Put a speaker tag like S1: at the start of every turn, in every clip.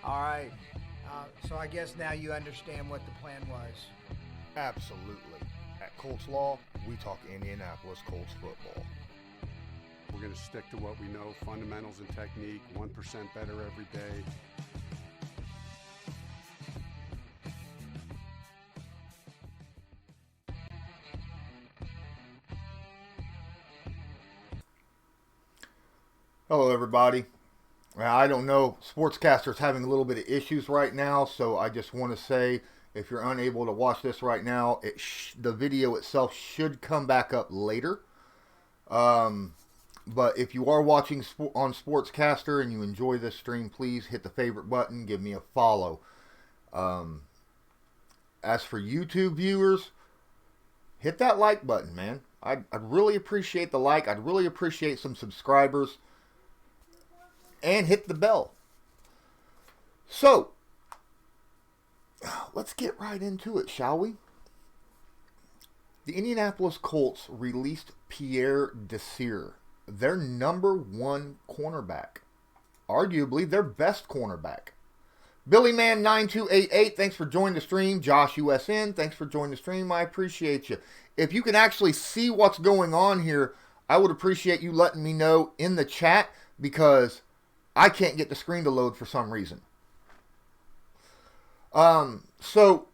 S1: All right. So I guess now you understand what the plan was.
S2: Absolutely. At Colts Law, we talk Indianapolis Colts football.
S3: We're going to stick to what we know, fundamentals and technique, 1% better every day.
S2: Hello, everybody. I don't know, Sportscaster's having a little bit of issues right now, so I just want to say, if you're unable to watch this right now, the video itself should come back up later. But if you are watching on Sportscaster and you enjoy this stream, please hit the favorite button, give me a follow. As for YouTube viewers, hit that like button, man. I'd really appreciate the like. I'd really appreciate some subscribers. And hit the bell. So, let's get right into it, shall we? The Indianapolis Colts released Pierre Desire, their number one cornerback. Arguably their best cornerback. BillyMan9288, thanks for joining the stream. Josh USN, thanks for joining the stream. I appreciate you. If you can actually see what's going on here, I would appreciate you letting me know in the chat, because I can't get the screen to load for some reason. So,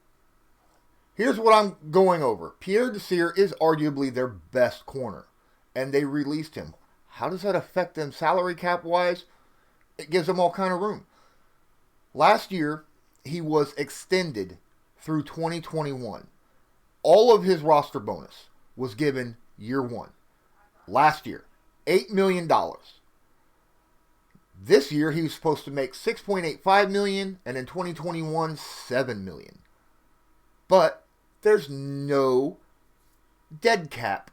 S2: here's what I'm going over. Pierre Desire is arguably their best corner, and they released him. How does that affect them salary cap-wise? It gives them all kind of room. Last year, he was extended through 2021. All of his roster bonus was given year one. Last year, $8 million. This year, he was supposed to make $6.85 million, and in 2021, $7 million. But there's no dead cap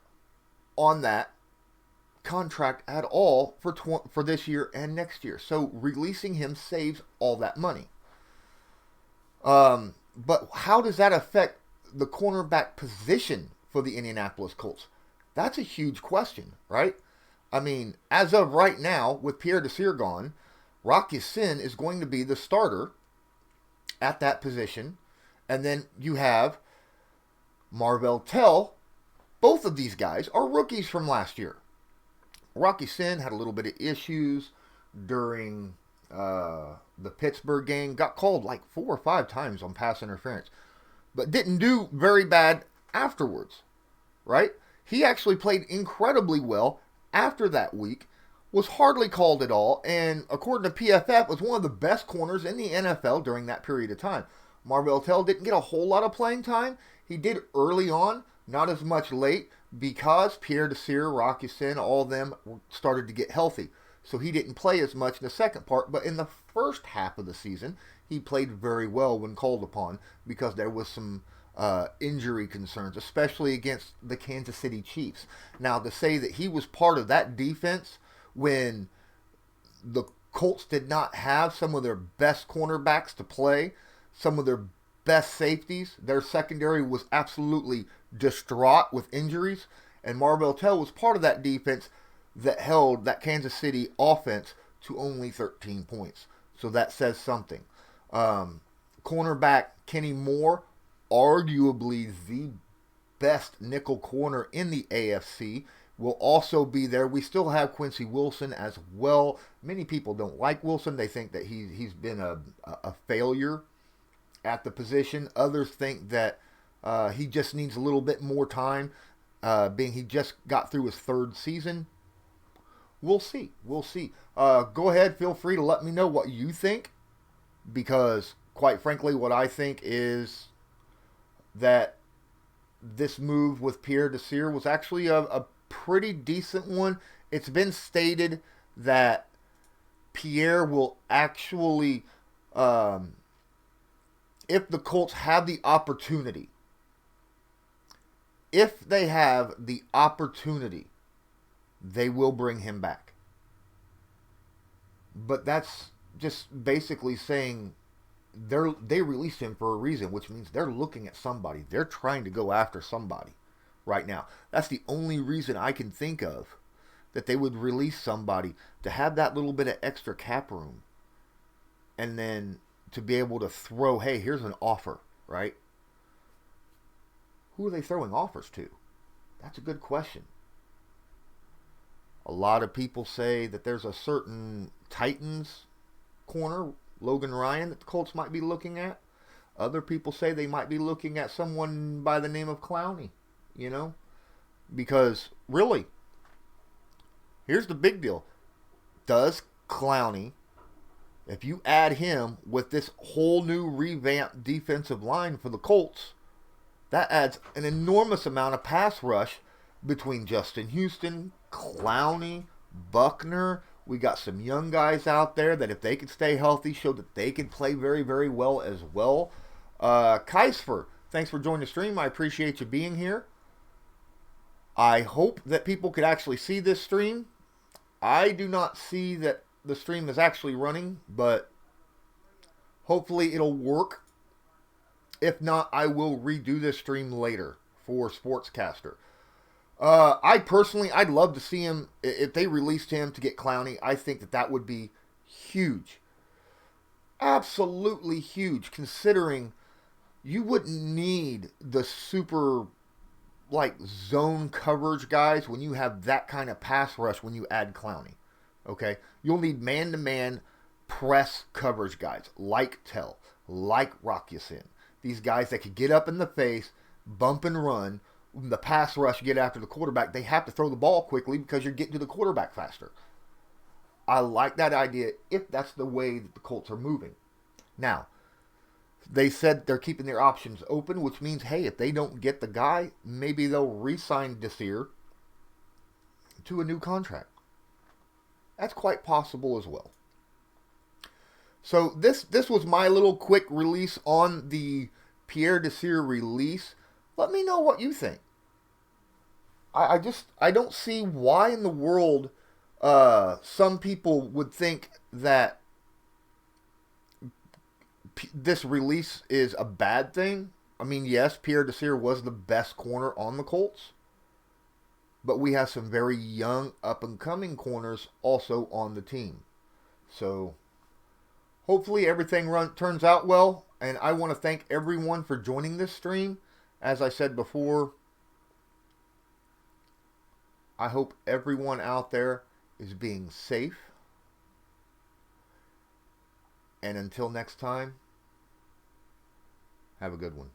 S2: on that contract at all for this year and next year. So releasing him saves all that money. But how does that affect the cornerback position for the Indianapolis Colts? That's a huge question, right? I mean, as of right now, with Pierre Desire gone, Rock Ya-Sin is going to be the starter at that position. And then you have Marvell Tell. Both of these guys are rookies from last year. Rock Ya-Sin had a little bit of issues during the Pittsburgh game. Got called like 4 or 5 times on pass interference. But didn't do very bad afterwards, right? He actually played incredibly well after that week, was hardly called at all, and according to PFF, was one of the best corners in the NFL during that period of time. Marvell Tell didn't get a whole lot of playing time. He did early on, not as much late, because Pierre Desire, Rock Ya-Sin, all of them started to get healthy. So he didn't play as much in the second part, but in the first half of the season, he played very well when called upon, because there was some injury concerns, especially against the Kansas City Chiefs. Now, to say that he was part of that defense when the Colts did not have some of their best cornerbacks to play, some of their best safeties, their secondary was absolutely distraught with injuries, and Marvell Tell was part of that defense that held that Kansas City offense to only 13 points. So that says something. Cornerback Kenny Moore, arguably the best nickel corner in the AFC, will also be there. We still have Quincy Wilson as well. Many people don't like Wilson. They think that he's been a failure at the position. Others think that he just needs a little bit more time, being he just got through his 3rd season. We'll see. Go ahead, feel free to let me know what you think, because quite frankly, what I think is that this move with Pierre Desire was actually a pretty decent one. It's been stated that Pierre will actually, if the Colts have the opportunity, they will bring him back. But that's just basically saying they released him for a reason, which means they're looking at somebody. They're trying to go after somebody right now. That's the only reason I can think of that they would release somebody, to have that little bit of extra cap room. And then to be able to throw, hey, here's an offer, right? Who are they throwing offers to? That's a good question. A lot of people say that there's a certain Titans corner, Logan Ryan, that the Colts might be looking at. Other people say they might be looking at someone by the name of Clowney, because really, here's the big deal. Does Clowney, if you add him with this whole new revamped defensive line for the Colts, that adds an enormous amount of pass rush between Justin Houston, Clowney, Buckner. We got some young guys out there that if they can stay healthy, show that they can play very, very well as well. Keisfer, thanks for joining the stream. I appreciate you being here. I hope that people could actually see this stream. I do not see that the stream is actually running, but hopefully it'll work. If not, I will redo this stream later for Sportscaster. I'd love to see him, if they released him to get Clowney, I think that would be huge. Absolutely huge, considering you wouldn't need the super, zone coverage guys when you have that kind of pass rush when you add Clowney. Okay? You'll need man-to-man press coverage guys, like Tell, like Rock Ya-Sin. These guys that could get up in the face, bump and run. When the pass rush get after the quarterback, they have to throw the ball quickly because you're getting to the quarterback faster. I like that idea if that's the way that the Colts are moving. Now, they said they're keeping their options open, which means, hey, if they don't get the guy, maybe they'll re-sign Desire to a new contract. That's quite possible as well. So this was my little quick release on the Pierre Desire release. Let me know what you think. I don't see why in the world some people would think that this release is a bad thing. I mean, yes, Pierre Desire was the best corner on the Colts, but we have some very young, up-and-coming corners also on the team. So hopefully everything turns out well, and I want to thank everyone for joining this stream. As I said before, I hope everyone out there is being safe. And until next time, have a good one.